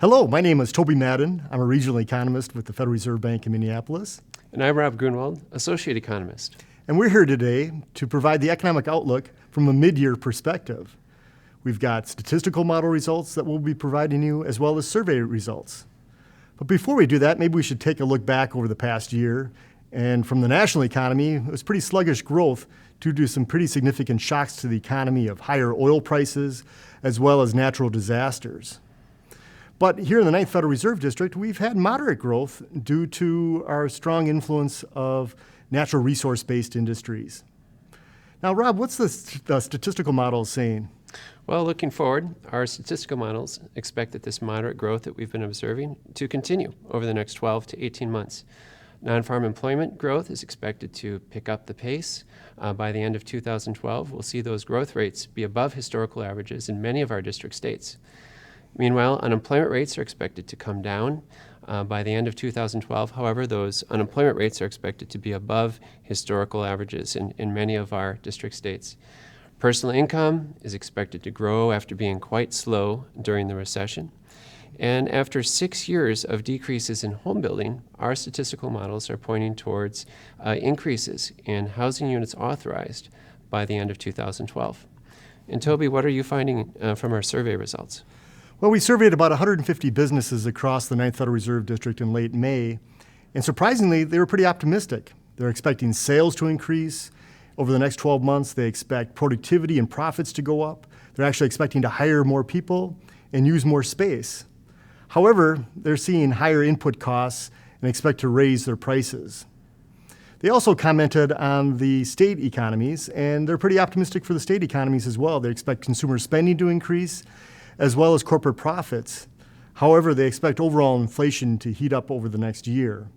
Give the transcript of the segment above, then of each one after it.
Hello, my name is Toby Madden. I'm a regional economist with the Federal Reserve Bank in Minneapolis. And I'm Rob Grunwald, Associate Economist. And we're here today to provide the economic outlook from a mid-year perspective. We've got statistical model results that we'll be providing you, as well as survey results. But before we do that, maybe we should take a look back over the past year. And from the national economy, it was pretty sluggish growth due to some pretty significant shocks to the economy of higher oil prices, as well as natural disasters. But here in the 9th Federal Reserve District, we've had moderate growth due to our strong influence of natural resource-based industries. Now, Rob, what's the statistical model saying? Well, looking forward, our statistical models expect that this moderate growth that we've been observing to continue over the next 12 to 18 months. Non-farm employment growth is expected to pick up the pace. By the end of 2012, we'll see those growth rates be above historical averages in many of our district states. Meanwhile, unemployment rates are expected to come down by the end of 2012. However, those unemployment rates are expected to be above historical averages in many of our district states. Personal income is expected to grow after being quite slow during the recession. And after 6 years of decreases in home building, our statistical models are pointing towards increases in housing units authorized by the end of 2012. And Toby, what are you finding from our survey results? Well, we surveyed about 150 businesses across the 9th Federal Reserve District in late May, and surprisingly, they were pretty optimistic. They're expecting sales to increase. Over the next 12 months, they expect productivity and profits to go up. They're actually expecting to hire more people and use more space. However, they're seeing higher input costs and expect to raise their prices. They also commented on the state economies, and they're pretty optimistic for the state economies as well. They expect consumer spending to increase, as well as corporate profits. However, they expect overall inflation to heat up over the next year.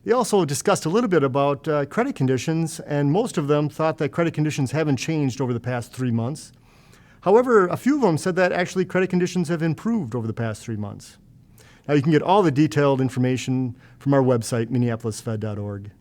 They also discussed a little bit about credit conditions, and most of them thought that credit conditions haven't changed over the past 3 months. However, a few of them said that actually credit conditions have improved over the past 3 months. Now, you can get all the detailed information from our website, minneapolisfed.org.